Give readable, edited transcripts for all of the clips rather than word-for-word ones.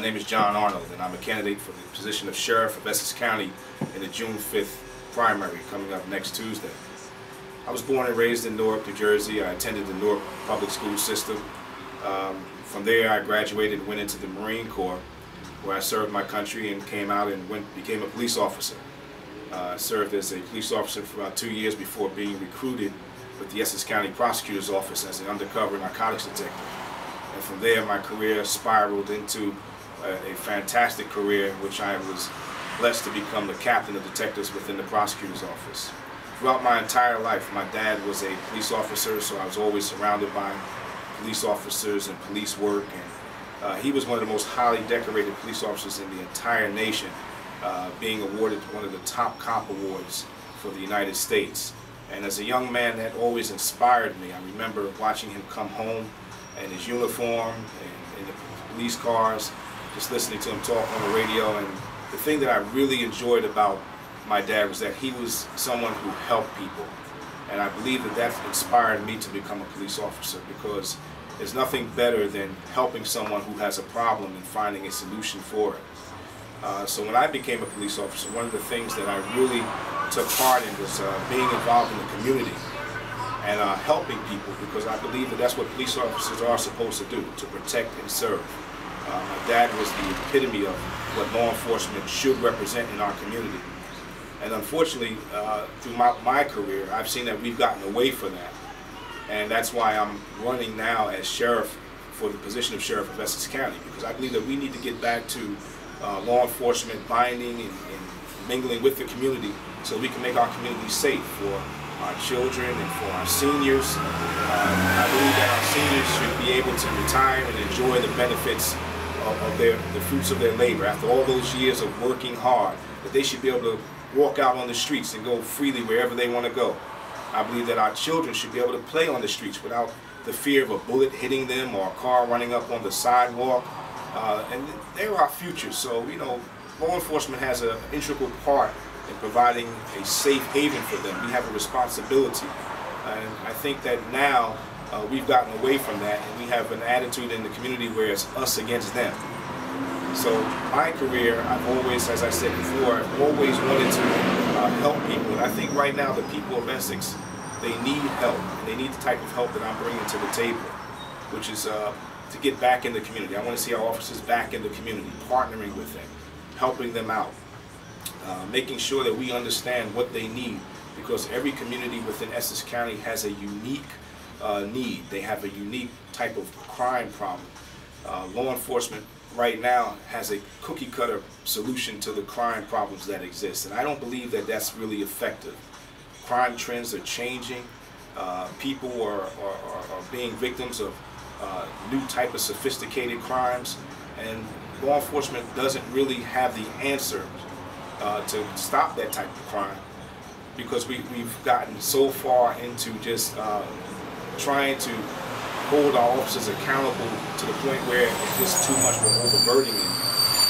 name is John Arnold, and I'm a candidate for the position of Sheriff of Essex County in the June 5th primary coming up next Tuesday. I was born and raised in Newark, New Jersey. I attended the Newark public school system. From there, I graduated and went into the Marine Corps, where I served my country and came out and became a police officer. I served as a police officer for about 2 years before being recruited with the Essex County Prosecutor's Office as an undercover narcotics detective. And from there, my career spiraled into a fantastic career in which I was blessed to become the captain of detectives within the prosecutor's office. Throughout my entire life, my dad was a police officer, so I was always surrounded by police officers and police work. And he was one of the most highly decorated police officers in the entire nation, being awarded one of the top cop awards for the United States. And as a young man, that always inspired me. I remember watching him come home in his uniform and in the police cars, just listening to him talk on the radio. And the thing that I really enjoyed about my dad was that he was someone who helped people. And I believe that that inspired me to become a police officer, because there's nothing better than helping someone who has a problem and finding a solution for it. So when I became a police officer, one of the things that I really took part in was being involved in the community and helping people, because I believe that that's what police officers are supposed to do, to protect and serve. My dad was the epitome of what law enforcement should represent in our community. And unfortunately, through my career, I've seen that we've gotten away from that. And that's why I'm running now as sheriff for the position of Sheriff of Essex County, because I believe that we need to get back to law enforcement binding and mingling with the community so we can make our community safe for our children and for our seniors. I believe that our seniors should be able to retire and enjoy the benefits of the fruits of their labor after all those years of working hard, that they should be able to walk out on the streets and go freely wherever they want to go. I believe that our children should be able to play on the streets without the fear of a bullet hitting them or a car running up on the sidewalk. And they're our future, so you know, law enforcement has an integral part in providing a safe haven for them. We have a responsibility, and I think that now we've gotten away from that, and we have an attitude in the community where it's us against them. So my career, I've always, as I said before, I've always wanted to help people, and I think right now the people of Essex, they need help, and they need the type of help that I'm bringing to the table, which is to get back in the community. I want to see our officers back in the community, partnering with them, helping them out, making sure that we understand what they need, because every community within Essex County has a unique need. They have a unique type of crime problem. Law enforcement right now has a cookie-cutter solution to the crime problems that exist, and I don't believe that that's really effective. Crime trends are changing. People are being victims of new type of sophisticated crimes, and law enforcement doesn't really have the answer to stop that type of crime, because we've gotten so far into just trying to hold our officers accountable to the point where it's just too much, we're overburdening them.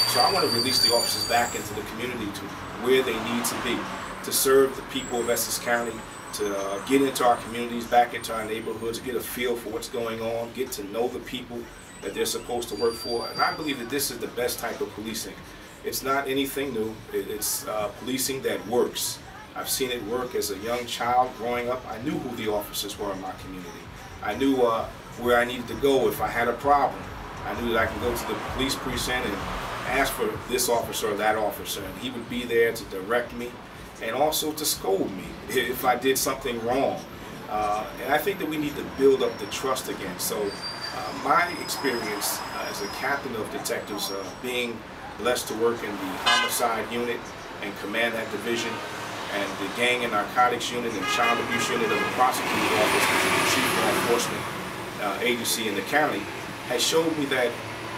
So I want to release the officers back into the community to where they need to be, to serve the people of Essex County, to get into our communities, back into our neighborhoods, get a feel for what's going on, get to know the people that they're supposed to work for. And I believe that this is the best type of policing. It's not anything new. It's policing that works. I've seen it work as a young child growing up. I knew who the officers were in my community. I knew where I needed to go if I had a problem. I knew that I could go to the police precinct and ask for this officer or that officer, and he would be there to direct me and also to scold me if I did something wrong. And I think that we need to build up the trust again. So my experience as a captain of detectives, being blessed to work in the homicide unit and command that division, and the gang and narcotics unit and child abuse unit of the prosecutor's office, which is the chief law enforcement agency in the county, has showed me that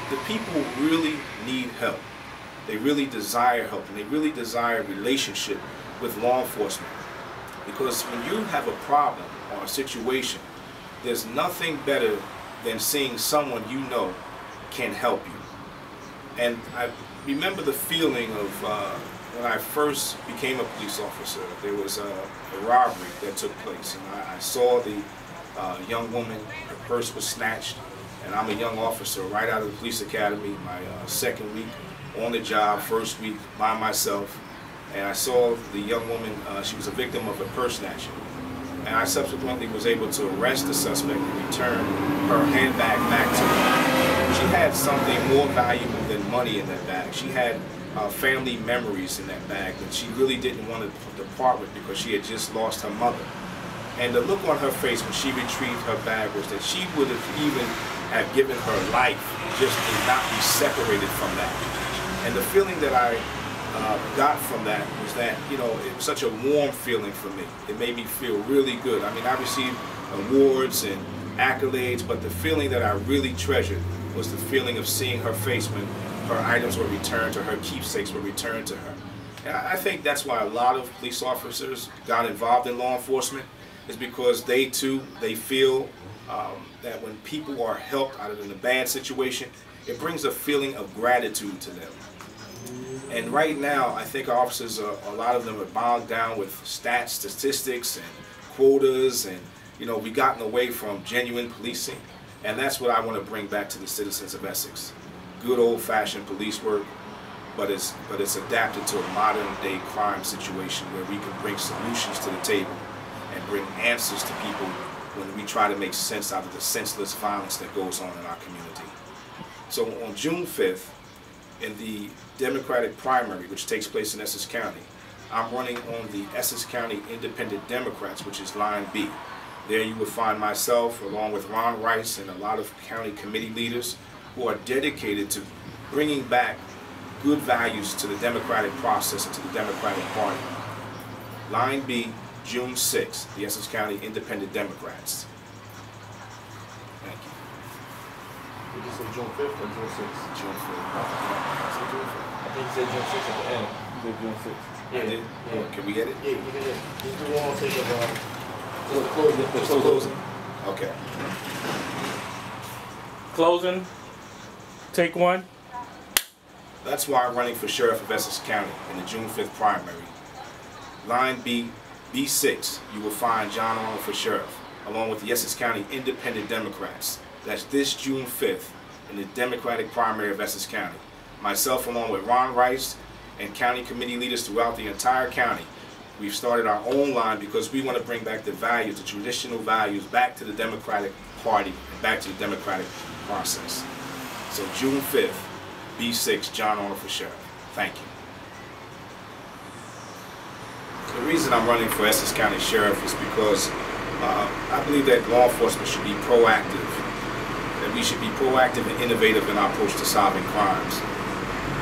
the people really need help. They really desire help, and they really desire a relationship with law enforcement. Because when you have a problem or a situation, there's nothing better than seeing someone you know can help you. And I remember the feeling of when I first became a police officer. There was a robbery that took place, and I saw the young woman, her purse was snatched, and I'm a young officer right out of the police academy, my second week on the job, first week by myself, and I saw the young woman, she was a victim of a purse snatching. And I subsequently was able to arrest the suspect and return her handbag back to her. She had something more valuable than money in that bag. She had family memories in that bag that she really didn't want to depart with because she had just lost her mother. And the look on her face when she retrieved her bag was that she would have even have given her life just to not be separated from that. And the feeling that I got from that was that, you know, it was such a warm feeling for me. It made me feel really good. I mean, I received awards and accolades, but the feeling that I really treasured was the feeling of seeing her face when her items were returned to her, keepsakes were returned to her. And I think that's why a lot of police officers got involved in law enforcement, is because they too, they feel that when people are helped out of a bad situation, it brings a feeling of gratitude to them. And right now, I think our officers, a lot of them are bogged down with stats, statistics, and quotas, and you know, we've gotten away from genuine policing, and that's what I want to bring back to the citizens of Essex. Good old-fashioned police work, but it's adapted to a modern-day crime situation where we can bring solutions to the table and bring answers to people when we try to make sense out of the senseless violence that goes on in our community. So on June 5th, in the Democratic primary, which takes place in Essex County, I'm running on the Essex County Independent Democrats, which is line B. There you will find myself, along with Ron Rice and a lot of county committee leaders who are dedicated to bringing back good values to the democratic process and to the Democratic Party. Line B, June 6th, the Essex County Independent Democrats. Thank you. Did you say June 5th or June 6th? June 5th. I think you said June 6th at the end. You said June 6th. Yeah. I did? Yeah. Can we get it? Yeah, you can get it. Just do one more take of Just closing? Okay. Closing. Take one. That's why I'm running for sheriff of Essex County in the June 5th primary. Line B, B6, you will find John Arnold for sheriff, along with the Essex County Independent Democrats. That's this June 5th in the Democratic primary of Essex County. Myself, along with Ron Rice and county committee leaders throughout the entire county, we've started our own line because we want to bring back the values, the traditional values, back to the Democratic Party and back to the democratic process. So June 5th, B6, John Arnold for sheriff. Thank you. The reason I'm running for Essex County Sheriff is because I believe that law enforcement should be proactive, that we should be proactive and innovative in our approach to solving crimes.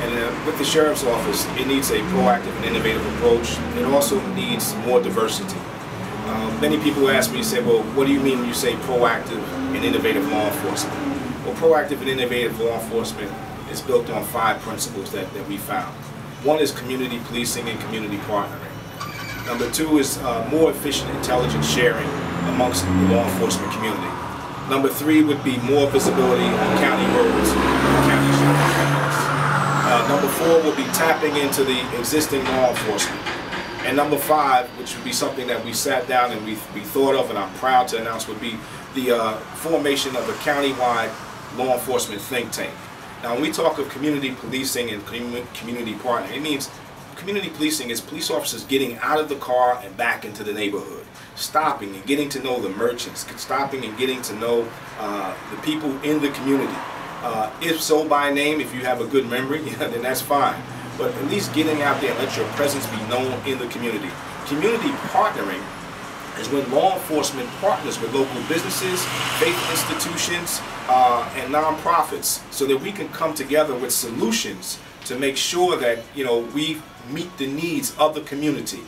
And with the Sheriff's Office, it needs a proactive and innovative approach. It also needs more diversity. Many people ask me, say, well, what do you mean when you say proactive and innovative law enforcement? Well, proactive and innovative law enforcement is built on 5 principles that we found. One is community policing and community partnering. Number 2 is more efficient intelligence sharing amongst the law enforcement community. Number 3 would be more visibility on county roads and county sheriff's office. Number 4 would be tapping into the existing law enforcement. And number 5, which would be something that we sat down and we thought of, and I'm proud to announce, would be the formation of a countywide law enforcement think tank. Now, when we talk of community policing and community partnering, it means community policing is police officers getting out of the car and back into the neighborhood, stopping and getting to know the merchants, stopping and getting to know the people in the community. If so by name, if you have a good memory, then that's fine. But at least getting out there and let your presence be known in the community. Community partnering is when law enforcement partners with local businesses, faith institutions, and nonprofits, so that we can come together with solutions to make sure that, you know, we meet the needs of the community.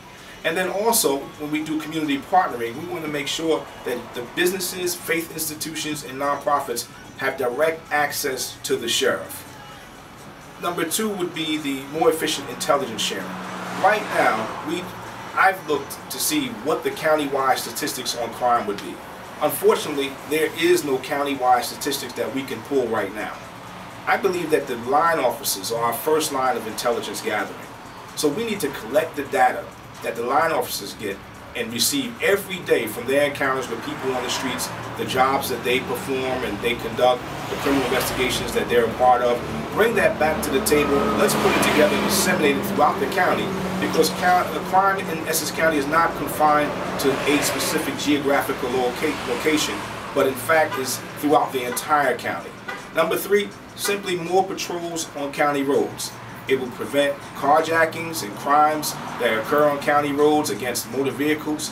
And then also, when we do community partnering, we want to make sure that the businesses, faith institutions, and nonprofits have direct access to the sheriff. Number 2 would be the more efficient intelligence sharing. Right now, I've looked to see what the countywide statistics on crime would be. Unfortunately, there is no countywide statistics that we can pull right now. I believe that the line officers are our first line of intelligence gathering. So we need to collect the data that the line officers get and receive every day from their encounters with people on the streets, the jobs that they perform and they conduct, the criminal investigations that they're a part of. Bring that back to the table. Let's put it together and disseminate it throughout the county, because crime in Essex County is not confined to a specific geographical location, but in fact is throughout the entire county. Number 3, simply more patrols on county roads. It will prevent carjackings and crimes that occur on county roads against motor vehicles.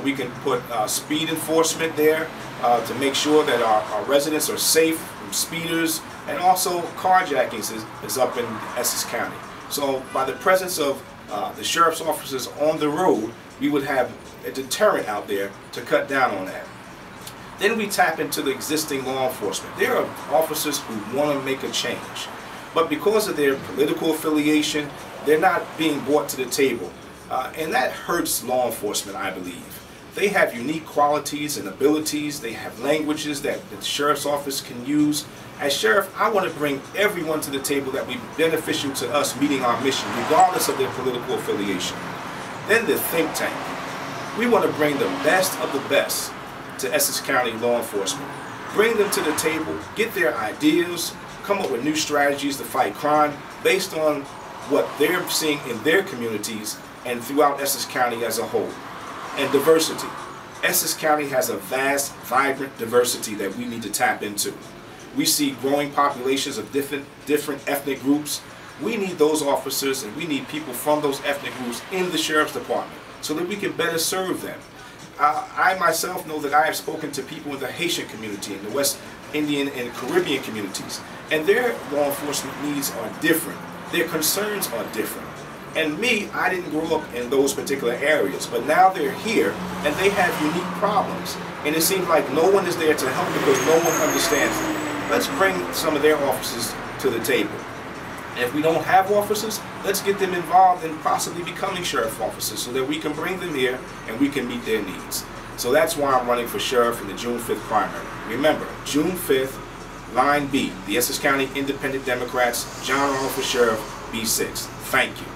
We can put speed enforcement there to make sure that our residents are safe from speeders, and also carjackings is up in Essex County. So by the presence of the sheriff's officers on the road, we would have a deterrent out there to cut down on that. Then we tap into the existing law enforcement. There are officers who want to make a change, but because of their political affiliation, they're not being brought to the table. And that hurts law enforcement, I believe. They have unique qualities and abilities. They have languages that the sheriff's office can use. As sheriff, I want to bring everyone to the table that will be beneficial to us meeting our mission, regardless of their political affiliation. Then the think tank. We want to bring the best of the best to Essex County law enforcement. Bring them to the table, get their ideas, come up with new strategies to fight crime based on what they're seeing in their communities and throughout Essex County as a whole. And diversity. Essex County has a vast, vibrant diversity that we need to tap into. We see growing populations of different ethnic groups. We need those officers and we need people from those ethnic groups in the Sheriff's Department so that we can better serve them. I myself know that I have spoken to people in the Haitian community, in the West Indian and Caribbean communities, and their law enforcement needs are different. Their concerns are different. And me, I didn't grow up in those particular areas, but now they're here and they have unique problems. And it seems like no one is there to help because no one understands them. Let's bring some of their officers to the table. And if we don't have officers, let's get them involved in possibly becoming sheriff officers so that we can bring them here and we can meet their needs. So that's why I'm running for sheriff in the June 5th primary. Remember, June 5th, line B, the Essex County Independent Democrats, John Arnold for sheriff, B6. Thank you.